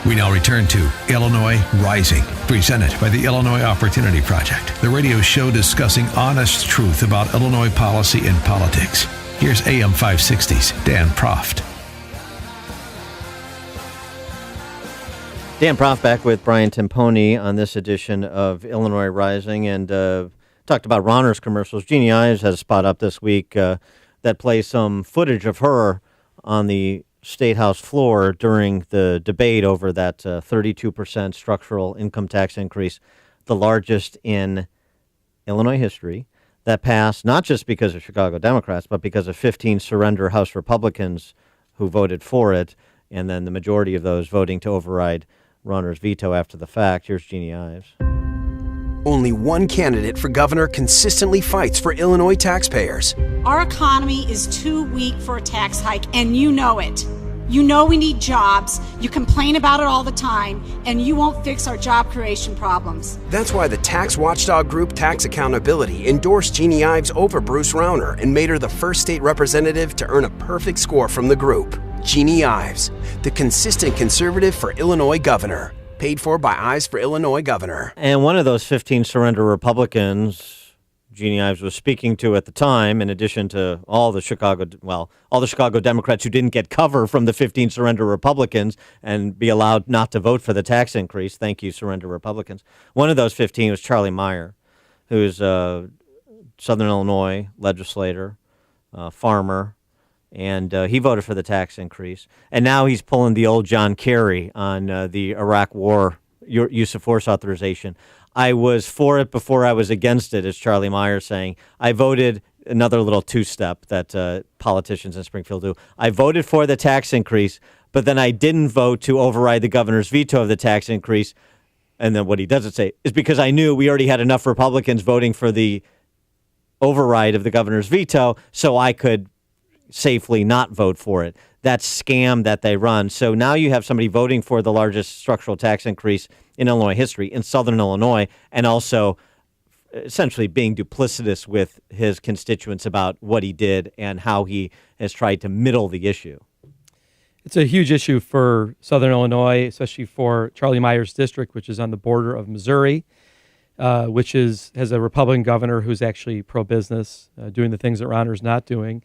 We now return to Illinois Rising, presented by the Illinois Opportunity Project, the radio show discussing honest truth about Illinois policy and politics. Here's AM 560's Dan Proft. Dan Proft back with Brian Timpone on this edition of Illinois Rising, and talked about Rauner's commercials. Jeanne Ives has a spot up this week that plays some footage of her on the State House floor during the debate over that 32% structural income tax increase, the largest in Illinois history, that passed not just because of Chicago Democrats, but because of 15 surrender House Republicans who voted for it, and then the majority of those voting to override Rauner's veto after the fact. Here's Jeanne Ives. Only one candidate for governor consistently fights for Illinois taxpayers. Our economy is too weak for a tax hike, and you know it. You know we need jobs, you complain about it all the time, and you won't fix our job creation problems. That's why the tax watchdog group Tax Accountability endorsed Jeanne Ives over Bruce Rauner and made her the first state representative to earn a perfect score from the group. Jeanne Ives, the consistent conservative for Illinois governor. Paid for by Ives for Illinois governor. And one of those 15 surrender Republicans Jeanne Ives was speaking to at the time, in addition to all the Chicago Democrats who didn't get cover from the 15 surrender Republicans and be allowed not to vote for the tax increase. Thank you, surrender Republicans. One of those 15 was Charlie Meyer, who's a Southern Illinois legislator, farmer, and he voted for the tax increase. And now he's pulling the old John Kerry on the Iraq War use of force authorization. I was for it before I was against it, as Charlie Meyer saying. I voted, another little two-step that politicians in Springfield do. I voted for the tax increase, but then I didn't vote to override the governor's veto of the tax increase. And then what he doesn't say is because I knew we already had enough Republicans voting for the override of the governor's veto, so I could safely not vote for it. That scam that they run. So now you have somebody voting for the largest structural tax increase in Illinois history, in Southern Illinois, and also essentially being duplicitous with his constituents about what he did and how he has tried to middle the issue. It's a huge issue for Southern Illinois, especially for Charlie Meyer's district, which is on the border of Missouri, which has a Republican governor who's actually pro-business, doing the things that Rauner's not doing.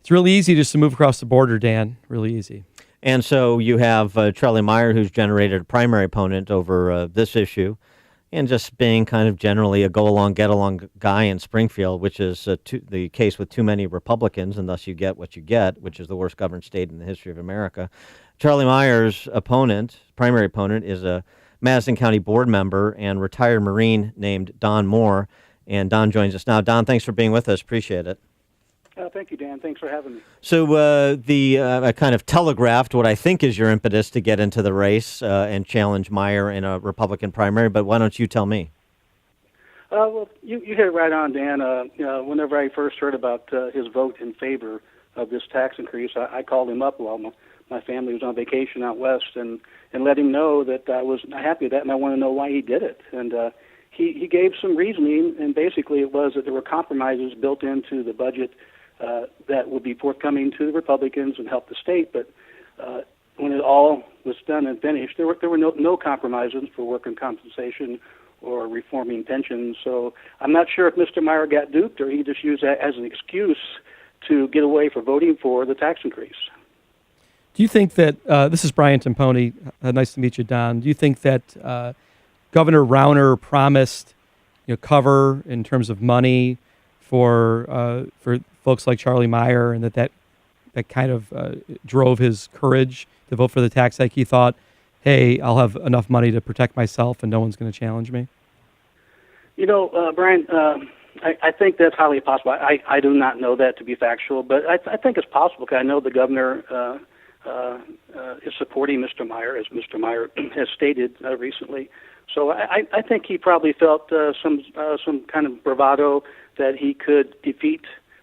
It's really easy just to move across the border, Dan, really easy. And so you have Charlie Meyer, who's generated a primary opponent over this issue, and just being kind of generally a go-along, get-along guy in Springfield, which is the case with too many Republicans, and thus you get what you get, which is the worst governed state in the history of America. Charlie Meyer's primary opponent, is a Madison County board member and retired Marine named Don Moore, and Don joins us now. Don, thanks for being with us. Appreciate it. Thank you, Dan. Thanks for having me. So I kind of telegraphed what I think is your impetus to get into the race and challenge Meyer in a Republican primary, but why don't you tell me? Well, you hit it right on, Dan. Whenever I first heard about his vote in favor of this tax increase, I called him up while my family was on vacation out west and let him know that I was not happy with that and I want to know why he did it. And he gave some reasoning, and basically it was that there were compromises built into the budget that would be forthcoming to the Republicans and help the state, but when it all was done and finished, there were no compromises for worker compensation or reforming pensions. So I'm not sure if Mr. Meyer got duped or he just used that as an excuse to get away from voting for the tax increase. Do you think that, this is Brian Timpone, nice to meet you, Don. Do you think that Governor Rauner promised cover in terms of money for folks like Charlie Meyer, and that kind of drove his courage to vote for the tax hike? He thought, hey, I'll have enough money to protect myself and no one's going to challenge me? Brian, I think that's highly possible. I do not know that to be factual, but I think it's possible because I know the governor is supporting Mr. Meyer, as Mr. Meyer has stated recently. So I think he probably felt some kind of bravado that he could defeat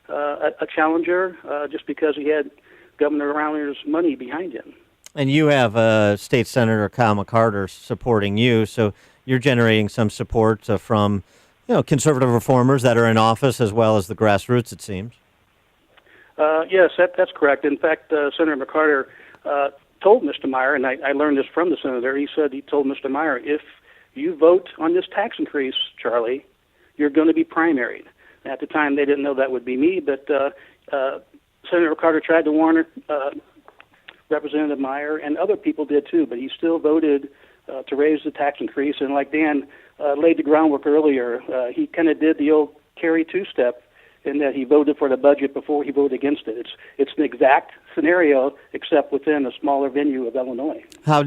a challenger just because he had Governor Rauner's money behind him. And you have State Senator Kyle McCarter supporting you, so you're generating some support from conservative reformers that are in office as well as the grassroots, it seems. Yes, that's correct. In fact, Senator McCarter told Mr. Meyer, and I learned this from the senator, he told Mr. Meyer, if you vote on this tax increase, Charlie, you're going to be primaried. At the time, they didn't know that would be me, but Senator Carter tried to warn Representative Meyer, and other people did too, but he still voted to raise the tax increase. And like Dan laid the groundwork earlier, he kind of did the old Kerry two-step in that he voted for the budget before he voted against it. It's an exact scenario, except within a smaller venue of Illinois. How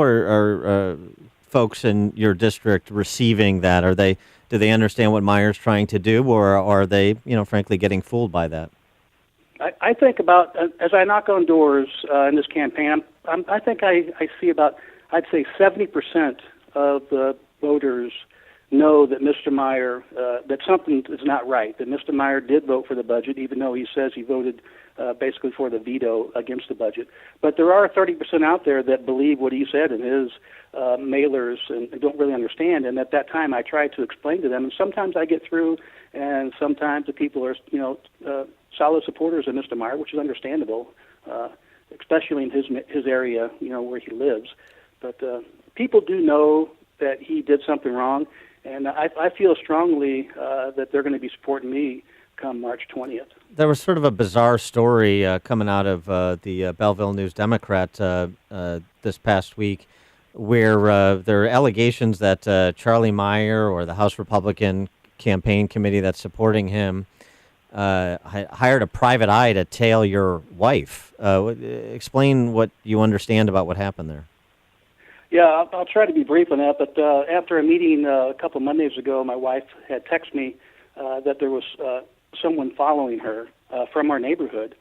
are folks in your district receiving that? Do they understand what Meyer's trying to do, or are they, frankly, getting fooled by that? I think about, as I knock on doors in this campaign, I think I see about, I'd say 70% of the voters know that Mr. Meyer, that something is not right, that Mr. Meyer did vote for the budget, even though he says he voted basically for the veto against the budget. But there are 30% out there that believe what he said in his mailers and don't really understand. And at that time, I tried to explain to them, and sometimes I get through, and sometimes the people are, solid supporters of Mr. Meyer, which is understandable, especially in his area, where he lives. But people do know that he did something wrong, and I feel strongly that they're going to be supporting me come March 20th. There was sort of a bizarre story coming out of the Belleville News-Democrat this past week, where there are allegations that Charlie Meyer or the House Republican campaign committee that's supporting him hired a private eye to tail your wife. Explain what you understand about what happened there. Yeah, I'll try to be brief on that, but after a meeting a couple Mondays ago, my wife had texted me that there was someone following her from our neighborhood.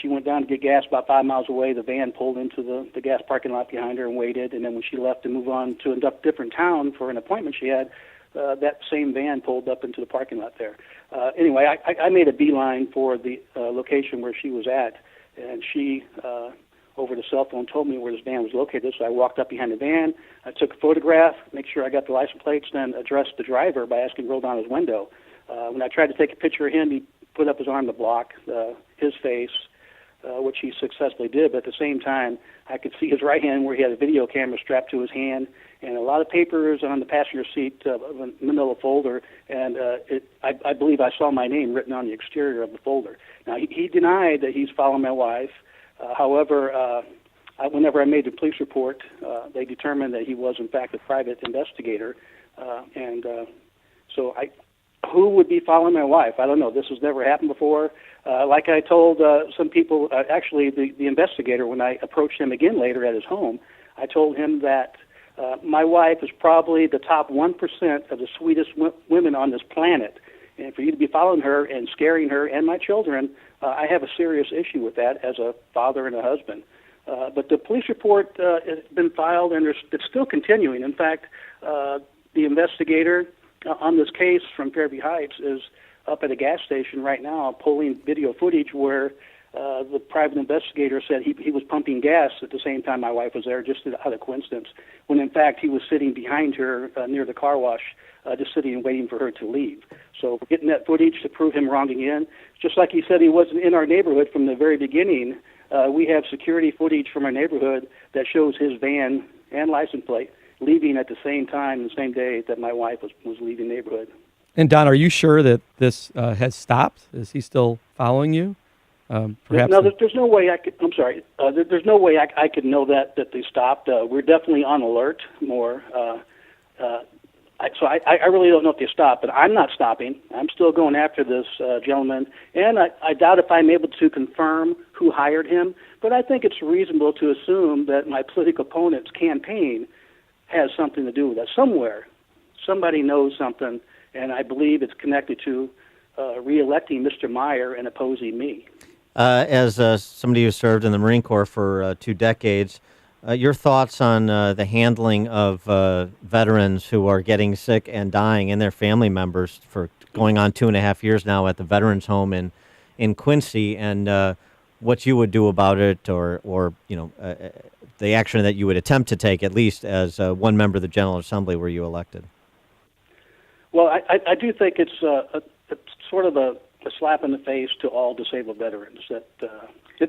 She went down to get gas about 5 miles away. The van pulled into the gas parking lot behind her and waited, and then when she left to move on to a different town for an appointment she had, that same van pulled up into the parking lot there. Anyway, I made a beeline for the location where she was at, and she, over the cell phone, told me where this van was located. So I walked up behind the van, I took a photograph, make sure I got the license plates, then addressed the driver by asking him to roll down his window. When I tried to take a picture of him, he put up his arm to block his face, which he successfully did. But at the same time, I could see his right hand where he had a video camera strapped to his hand, and a lot of papers on the passenger seat in the middle of the folder, and I believe I saw my name written on the exterior of the folder. Now, he denied that he's following my wife. However, whenever I made the police report, they determined that he was, in fact, a private investigator. So who would be following my wife? I don't know. This has never happened before. Like I told some people, actually the investigator, when I approached him again later at his home, I told him that my wife is probably the top 1% of the sweetest women on this planet. And for you to be following her and scaring her and my children, I have a serious issue with that as a father and a husband. But the police report has been filed, and it's still continuing. In fact, the investigator on this case from Fairview Heights is up at a gas station right now pulling video footage where the private investigator said he was pumping gas at the same time my wife was there, just out of coincidence, when in fact he was sitting behind her near the car wash, just sitting and waiting for her to leave. So we're getting that footage to prove him wrong again. Just like he said he wasn't in our neighborhood from the very beginning, we have security footage from our neighborhood that shows his van and license plate leaving at the same time, the same day that my wife was leaving the neighborhood. And Don, are you sure that this has stopped? Is he still following you? Perhaps. No, there's no way I could. I'm sorry. There's no way I could know that they stopped. We're definitely on alert more. So I really don't know if they stopped, but I'm not stopping. I'm still going after this gentleman, and I doubt if I'm able to confirm who hired him, but I think it's reasonable to assume that my political opponent's campaign has something to do with that. Somewhere, somebody knows something, and I believe it's connected to re-electing Mr. Meyer and opposing me. As somebody who served in the Marine Corps for 2 decades, your thoughts on the handling of veterans who are getting sick and dying and their family members for going on 2.5 years now at the Veterans Home in Quincy, and what you would do about it, or the action that you would attempt to take, at least as one member of the General Assembly were you elected? Well, I do think it's sort of a slap in the face to all disabled veterans that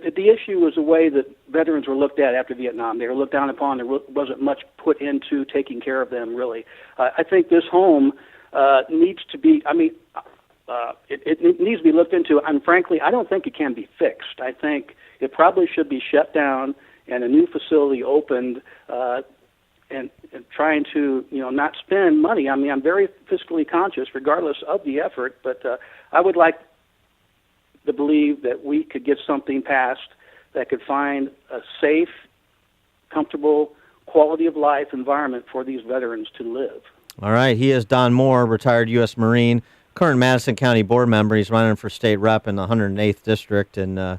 the issue was the way that veterans were looked at after Vietnam. They were looked down upon. There wasn't much put into taking care of them, really. I think this home needs to be, it needs to be looked into, and frankly, I don't think it can be fixed. I think it probably should be shut down and a new facility opened, and trying to, not spend money. I mean, I'm very fiscally conscious regardless of the effort, but I would like to believe that we could get something passed that could find a safe, comfortable, quality of life environment for these veterans to live. All right. He is Don Moore, retired U.S. Marine, current Madison County board member. He's running for state rep in the 108th District in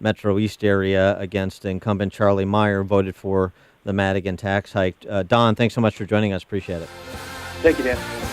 Metro East area against incumbent Charlie Meyer, voted for the Madigan tax hike. Don, thanks so much for joining us. Appreciate it. Thank you, Dan.